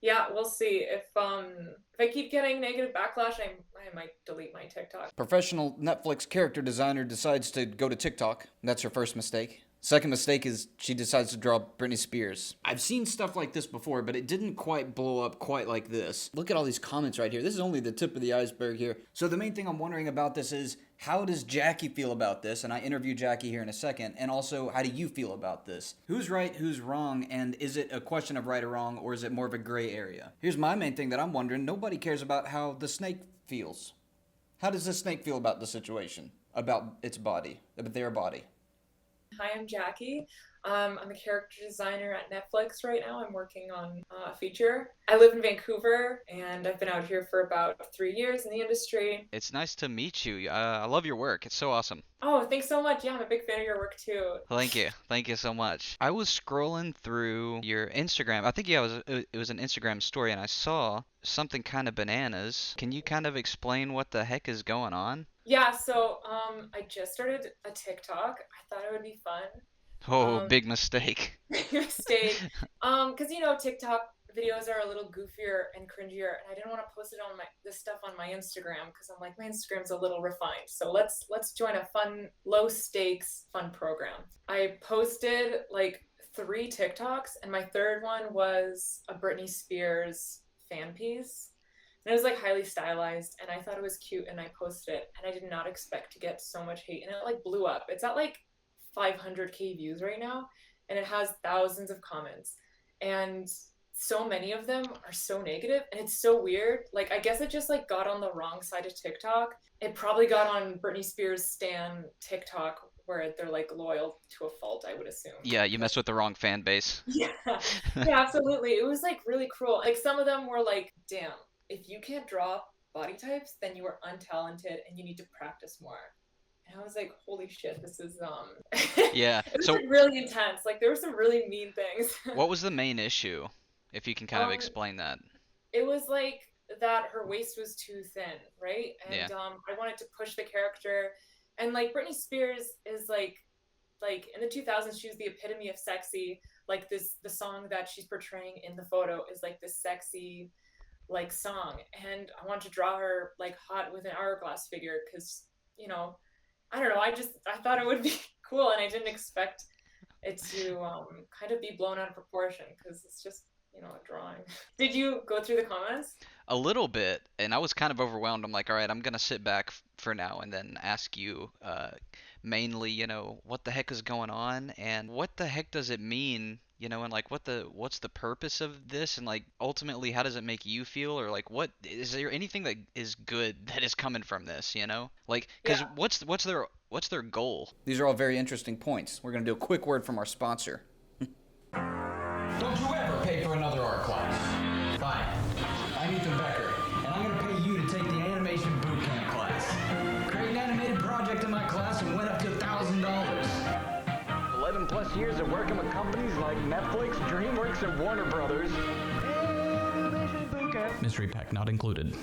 Yeah, we'll see. If I keep getting negative backlash, I might delete my TikTok. Professional Netflix character designer decides to go to TikTok. That's her first mistake. Second mistake is she decides to draw Britney Spears. I've seen stuff like this before, but it didn't quite blow up quite like this. Look at all these comments right here. This is only the tip of the iceberg here. So the main thing I'm wondering about this is, how does Jacky feel about this? And I interview Jacky here in a second. And also, how do you feel about this? Who's right, who's wrong, and is it a question of right or wrong, or is it more of a gray area? Here's my main thing that I'm wondering. Nobody cares about how the snake feels. How does the snake feel about the situation? About its body? About their body? Hi, I'm Jackie. I'm a character designer at Netflix right now. I'm working on a feature. I live in Vancouver and I've been out here for about 3 years in the industry. It's nice to meet you. I love your work. It's so awesome. Oh, thanks so much. Yeah, I'm a big fan of your work too. Thank you. Thank you so much. I was scrolling through your Instagram. I think yeah, it was an Instagram story and I saw something kind of bananas. Can you kind of explain what the heck is going on? Yeah, so I just started a TikTok. I thought it would be fun. Oh, Um, big mistake. mistake. Because TikTok videos are a little goofier and cringier, and I didn't want to post it on my this stuff on my Instagram because I'm like my Instagram's a little refined. So let's join a fun, low stakes, fun program. I posted like three TikToks, and my third one was a Britney Spears fan piece. And it was like highly stylized, and I thought it was cute, and I posted it, and I did not expect to get so much hate, and it like blew up. It's at like 500K views right now, and it has thousands of comments, and so many of them are so negative, and it's so weird. Like I guess it just like got on the wrong side of TikTok. It probably got on Britney Spears stan TikTok where they're like loyal to a fault, I would assume. Yeah, you messed with the wrong fan base. Yeah, yeah, absolutely. It was like really cruel. Like some of them were like, damn, if you can't draw body types, then you are untalented and you need to practice more. And I was like, holy shit, this is Yeah. it was So like really intense. Like there were some really mean things. what was the main issue? If you can kind of um explain that. it was like that her waist was too thin, right? Yeah. And I wanted to push the character, and like Britney Spears is like in the 2000s she was the epitome of sexy. Like the song that she's portraying in the photo is like this sexy like song, and I wanted to draw her like hot with an hourglass figure because you know I don't know, I thought it would be cool, and I didn't expect it to kind of be blown out of proportion because it's just a drawing. Did you go through the comments? A little bit, and I was kind of overwhelmed. I'm like, all right, I'm gonna sit back for now and then ask you, mainly, what the heck is going on, and what the heck does it mean, and like what's the purpose of this, and like ultimately, how does it make you feel, or like what is there anything that is good that is coming from this, like, Yeah. because what's their goal? These are all very interesting points. We're going to do a quick word from our sponsor. Don't you ever pay for another art class. Fine. I'm Ethan Becker, and I'm going to pay you to take the animation bootcamp class. Create an animated project in my class and went up to $1,000. 11 plus years of working with companies like Netflix, DreamWorks, and Warner Brothers. Animation bootcamp. Mystery pack not included.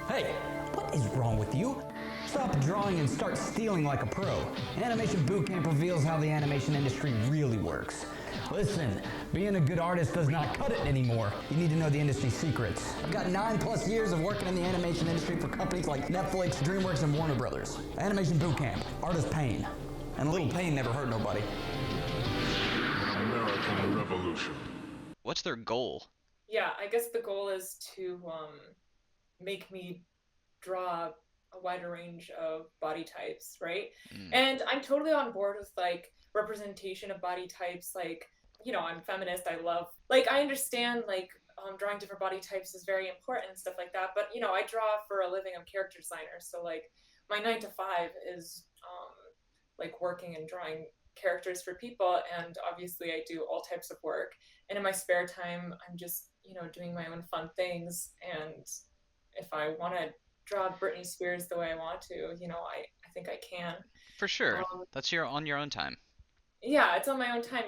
Hey, what is wrong with you? Stop drawing and start stealing like a pro. Animation Bootcamp reveals how the animation industry really works. Listen, being a good artist does not cut it anymore. You need to know the industry secrets. I've got 9+ years of working in the animation industry for companies like Netflix, DreamWorks, and Warner Brothers. Animation Bootcamp, artist pain. And a little pain never hurt nobody. American Revolution. What's their goal? Yeah, I guess the goal is to make me draw a wider range of body types, right? Mm, And I'm totally on board with like representation of body types. Like, I'm feminist. I love, like, I understand like drawing different body types is very important and stuff like that. But I draw for a living. I'm character designer, so like my 9 to 5 is like working and drawing characters for people, and obviously I do all types of work. And in my spare time, I'm just doing my own fun things. And if I want to draw Britney Spears the way I want to, I think I can. for sure. Um, That's on your own time. yeah, it's on my own time,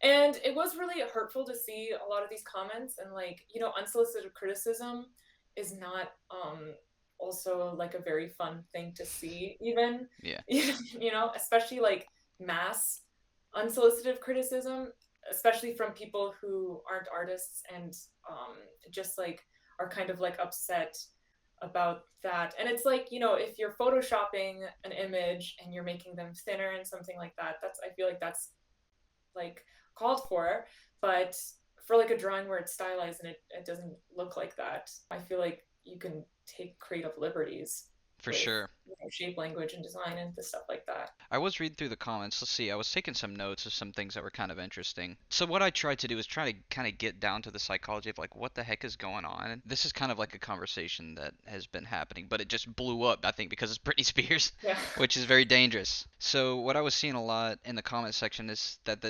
and it was really hurtful to see a lot of these comments, and like unsolicited criticism is not also like a very fun thing to see even. Yeah. Especially like mass unsolicited criticism. especially from people who aren't artists and just like are kind of like upset about that. And it's like, if you're photoshopping an image and you're making them thinner and something like that, that's I feel like that's like called for. But for like a drawing where it's stylized and it doesn't look like that, I feel like you can take creative liberties For with sure. shape language and design and the stuff like that. I was reading through the comments. Let's see. I was taking some notes of some things that were kind of interesting. So what I tried to do is try to kind of get down to the psychology of like what the heck is going on. This is kind of like a conversation that has been happening, but it just blew up, I think, because it's Britney Spears, Yeah. which is very dangerous. So what I was seeing a lot in the comment section is that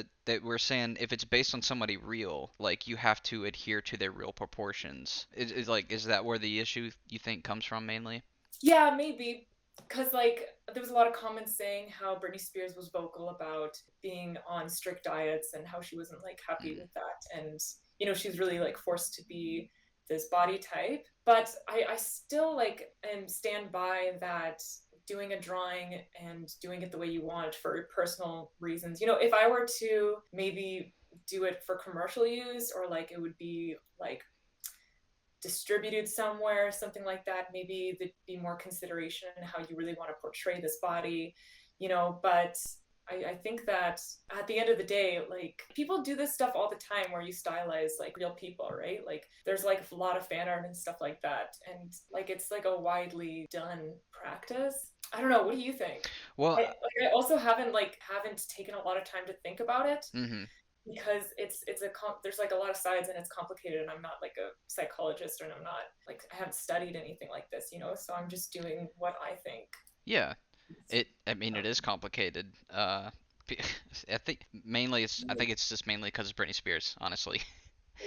we're saying if it's based on somebody real, like you have to adhere to their real proportions. Is that where the issue you think comes from mainly? Yeah, maybe. Because, like, there was a lot of comments saying how Britney Spears was vocal about being on strict diets and how she wasn't, like, happy Mm. with that. And, she's really, like, forced to be this body type. But I still, like, and stand by that doing a drawing and doing it the way you want for personal reasons. If I were to maybe do it for commercial use, or, like, it would be, like, distributed somewhere, something like that, maybe there'd be more consideration in how you really want to portray this body, but I think that at the end of the day, like people do this stuff all the time where you stylize like real people, right? Like there's like a lot of fan art and stuff like that. And like it's like a widely done practice. I don't know. What do you think? Well, I also haven't taken a lot of time to think about it mhm. because there's like a lot of sides and it's complicated, and I'm not like a psychologist, and I'm not like I haven't studied anything like this, so I'm just doing what I think. Yeah. I mean, it is complicated. I think I think it's just mainly because it's Britney Spears, honestly.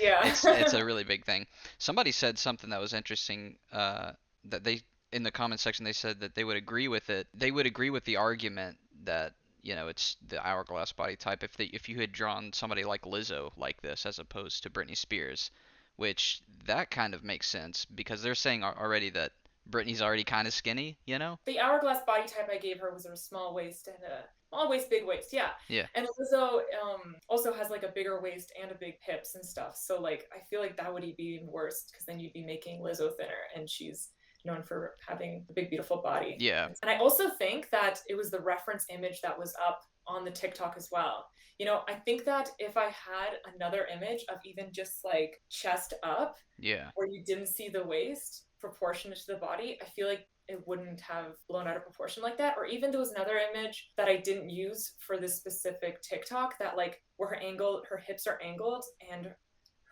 Yeah. It's a really big thing. Somebody said something that was interesting. That they in the comment section they said that they would agree with it. They would agree with the argument that it's the hourglass body type if you had drawn somebody like Lizzo like this as opposed to Britney Spears, which that kind of makes sense because they're saying already that Britney's already kind of skinny, you know? The hourglass body type I gave her was a small waist and a small waist, big waist. Yeah. Yeah. And Lizzo also has like a bigger waist and a big hips and stuff. So like I feel like that would be even worse because then you'd be making Lizzo thinner, and she's known for having a big beautiful body. Yeah. And I also think that it was the reference image that was up on the TikTok as well. I think that if I had another image of even just like chest up, Yeah. where you didn't see the waist proportionate to the body, I feel like it wouldn't have blown out of proportion like that. Or even there was another image that I didn't use for this specific TikTok that like where her hips are angled and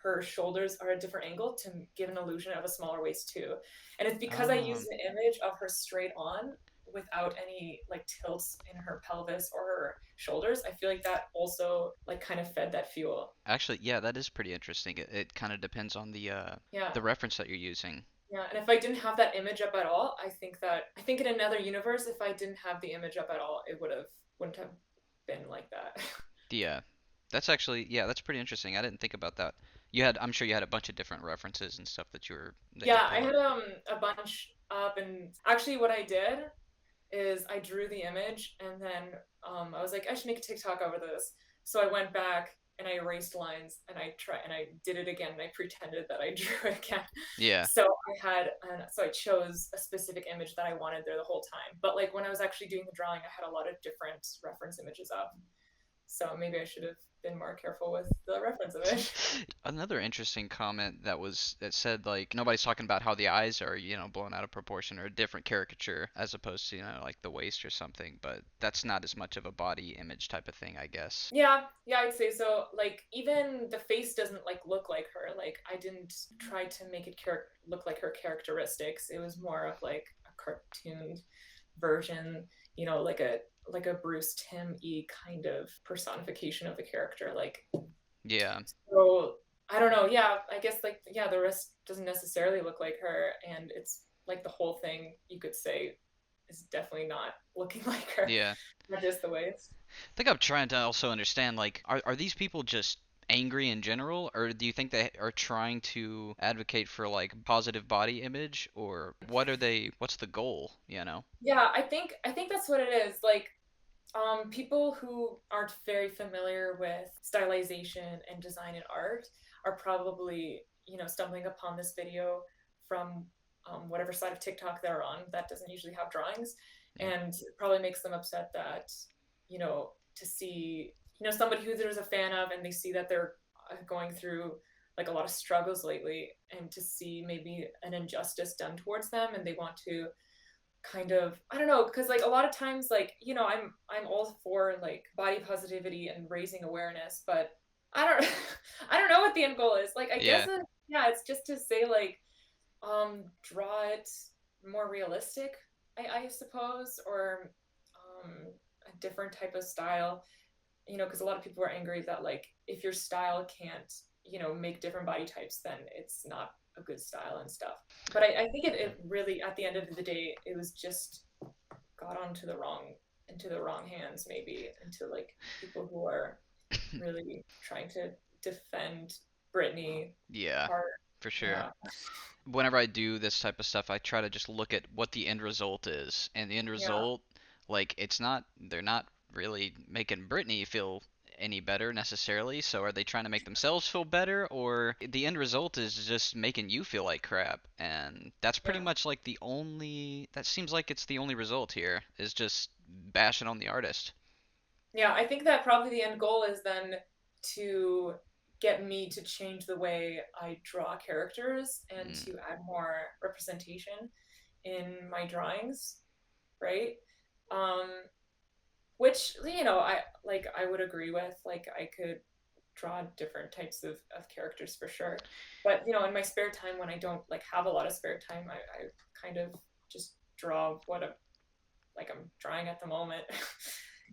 her shoulders are a different angle to give an illusion of a smaller waist too. And it's because I used an image of her straight on without any like tilts in her pelvis or her shoulders. I feel like that also like kind of fed that fuel. Actually, yeah, that is pretty interesting. It kind of depends on Yeah. the reference that you're using. Yeah, and if I didn't have that image up at all, I think in another universe, if I didn't have the image up at all, it wouldn't have been like that. Yeah. That's actually, yeah, that's pretty interesting. I didn't think about that. I'm sure you had a bunch of different references and stuff that you Yeah, I pulled had up. a bunch up, and actually what I did is I drew the image, and then I was like I should make a TikTok over this. So I went back and I erased lines, and I did it again, and I pretended that I drew it again. Yeah. So I chose a specific image that I wanted there the whole time. But like when I was actually doing the drawing, I had a lot of different reference images up. So maybe I should have been more careful with the reference image. Another interesting comment that said like nobody's talking about how the eyes are, blown out of proportion or a different caricature as opposed to, like the waist or something, but that's not as much of a body image type of thing, I guess. Yeah, I'd say so. Like even the face doesn't like look like her. Like I didn't try to make it look like her characteristics. It was more of like a cartooned version, like a Bruce Tim y kind of personification of the character. Like Yeah. so I don't know. Yeah, I guess like yeah, the rest doesn't necessarily look like her, and it's like the whole thing you could say is definitely not looking like her. Yeah. Not just the waist. I think I'm trying to also understand, like, are these people just angry in general, or do you think they are trying to advocate for like positive body image, or what's the goal, you know? Yeah, I think that's what it is. Like People who aren't very familiar with stylization and design and art are probably, stumbling upon this video from whatever side of TikTok they're on that doesn't usually have drawings, Yeah. and it probably makes them upset that, to see, somebody who there's a fan of and they see that they're going through like a lot of struggles lately, and to see maybe an injustice done towards them, and they want to kind of, I don't know, because like a lot of times, like, I'm all for like body positivity and raising awareness, but I don't I don't know what the end goal is. Like, I guess Yeah. yeah, it's just to say like, draw it more realistic, I suppose, or a different type of style, because a lot of people are angry that like if your style can't, make different body types, then it's not a good style and stuff. But I think it really, at the end of the day, it was just got onto the wrong into the wrong hands, maybe into like people who are really trying to defend Britney Yeah, art. for sure. Yeah, Whenever I do this type of stuff, I try to just look at what the end result is. And the end yeah, result, like, they're not really making Britney feel any better necessarily. So are they trying to make themselves feel better, or the end result is just making you feel like crap? And that's pretty yeah. much like that seems like it's the only result here, is just bashing on the artist. Yeah, I think that probably the end goal is then to get me to change the way I draw characters and Mm, to add more representation in my drawings, right? Um, which, I would agree with. Like, I could draw different types of characters for sure. But, in my spare time, when I don't like have a lot of spare time, I kind of just draw I'm drawing at the moment.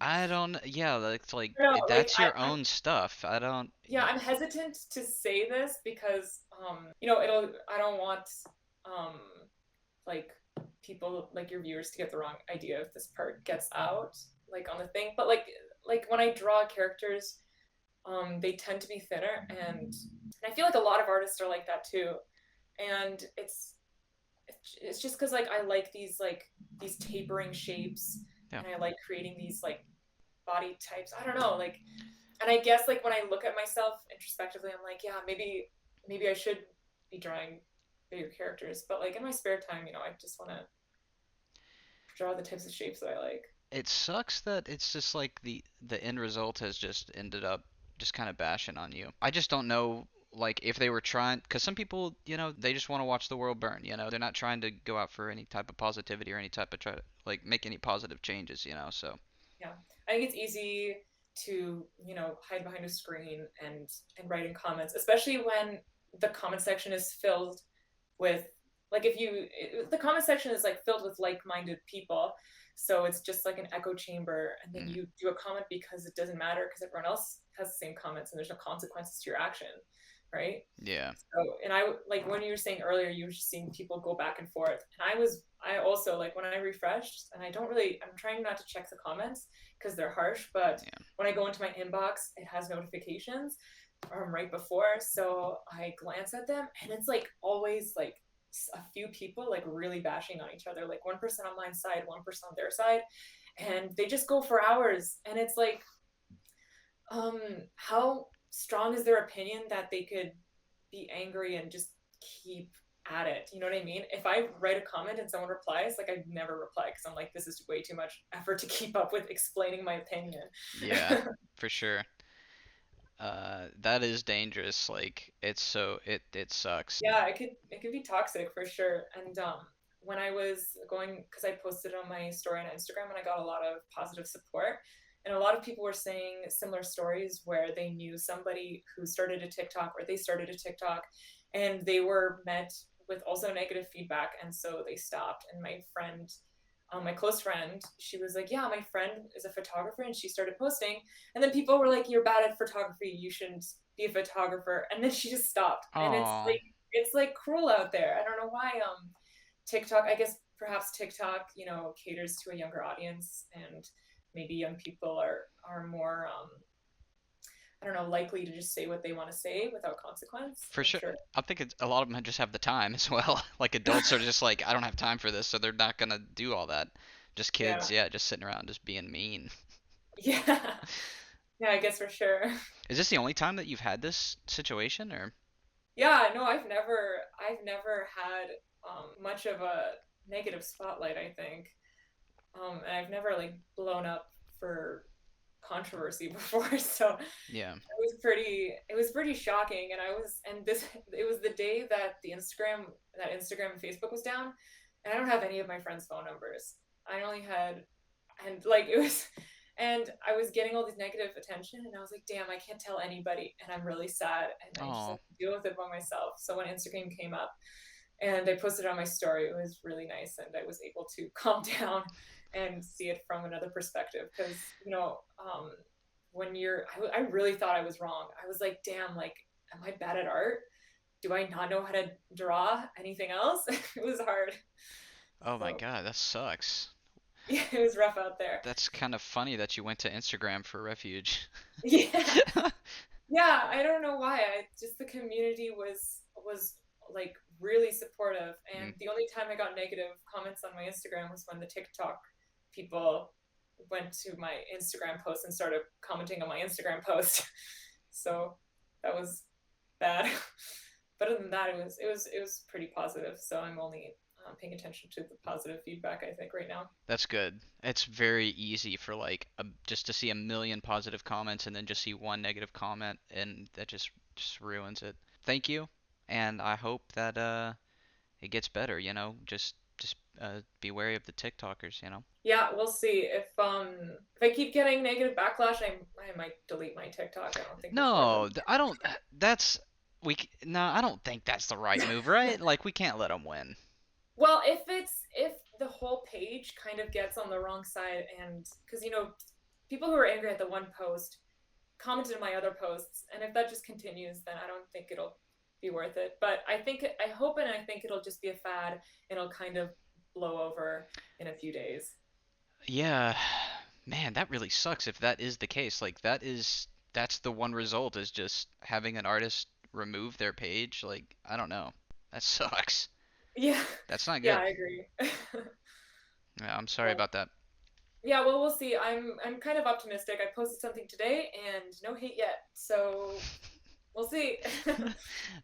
I don't, yeah, like No, like that's your own stuff. I don't, yeah, I'm hesitant to say this because I don't want um like people, like your viewers, to get the wrong idea if this part gets out like on the thing. But like when I draw characters, they tend to be thinner, and I feel like a lot of artists are like that too. And it's just because like I like these tapering shapes, yeah. and I like creating these like body types. I don't know, like, and I guess like when I look at myself introspectively, I'm like, yeah, maybe I should be drawing bigger characters. But like in my spare time, I just want to draw the types of shapes that I like. It sucks that it's just like the end result has just ended up just kind of bashing on you. I just don't know like if they were trying, because some people, they just want to watch the world burn, they're not trying to go out for any type of positivity or any type of try to like make any positive changes, so Yeah, I think it's easy to hide behind a screen and write in comments, especially when the comment section is filled with, like, the comment section is like filled with like-minded people, so it's just like an echo chamber, and then mm, you do a comment because it doesn't matter because everyone else has the same comments and there's no consequences to your action, right? yeah. So, and I, like when you were saying earlier, you were just seeing people go back and forth. And I also, like when I refreshed, and I'm trying not to check the comments because they're harsh, but Yeah. when I go into my inbox, it has notifications right before. So I glance at them, and it's like always like a few people like really bashing on each other, like one person on my side, one person on their side, and they just go for hours. And it's like, how strong is their opinion that they could be angry and just keep at it? You know what I mean? If I write a comment and someone replies, like I never reply because I'm like, this is way too much effort to keep up with explaining my opinion. Yeah, for sure. That is dangerous. Like it sucks. Yeah, it could be toxic for sure. And when I was going, because I posted on my story on Instagram, and I got a lot of positive support, and a lot of people were saying similar stories where they knew somebody who started a TikTok, or they started a TikTok, and they were met with also negative feedback, and so they stopped. And my friend, my close friend, she was like, yeah, my friend is a photographer and she started posting, and then people were like, you're bad at photography, you shouldn't be a photographer, and then she just stopped. And Oh, it's like cruel out there. I don't know why. TikTok, I guess perhaps TikTok, caters to a younger audience, and maybe young people are more I don't know, likely to just say what they want to say without consequence. for I'm sure. sure. I think a lot of them just have the time as well. Like adults are just like, I don't have time for this, so they're not gonna do all that. Just Yeah, kids, yeah, just sitting around just being mean. Yeah. Yeah, I guess for sure. Is this the only time that you've had this situation, or? Yeah, no, I've never had much of a negative spotlight, I think. And I've never like blown up for controversy before, so Yeah. it was pretty shocking. And it was the day that Instagram and Facebook was down, and I don't have any of my friends' phone numbers. I only had and like it was and I was getting all this negative attention, and I was like, damn, I can't tell anybody, and I'm really sad, and I just have Oh. to deal with it by myself. So when Instagram came up and I posted it on my story, it was really nice, and I was able to calm down and see it from another perspective. Because when I really thought I was wrong. I was like, damn, like, am I bad at art? Do I not know how to draw anything else? It was hard. Oh my So God, that sucks. yeah, it was rough out there. That's kind of funny that you went to Instagram for refuge. Yeah, yeah. I don't know why. I just the community was like really supportive, Mm. and the only time I got negative comments on my Instagram was when the TikTok people went to my Instagram post and started commenting on my Instagram post. So that was bad. But other than that, it was pretty positive. So I'm only paying attention to the positive feedback, I think, right now. That's good. It's very easy for like just to see a million positive comments and then just see one negative comment, and that just ruins it. Thank you, and I hope that it gets better. Just be wary of the TikTokers. Yeah, we'll see. If I keep getting negative backlash, I might delete my TikTok. I don't think it's worth it. No, I don't. That's no, I don't think that's the right move, right? Like we can't let them win. Well, if the whole page kind of gets on the wrong side, and because people who are angry at the one post commented on my other posts, and if that just continues, then I don't think it'll be worth it. But I hope, and I think it'll just be a fad, and it'll kind of blow over in a few days. Yeah, man, that really sucks if that is the case. Like that's the one result is just having an artist remove their page. Like I don't know. That sucks. Yeah, That's not yeah, good. I agree. Yeah, I'm sorry Well, about that. yeah, well, we'll see. I'm kind of optimistic. I posted something today, and no hate yet, so we'll see.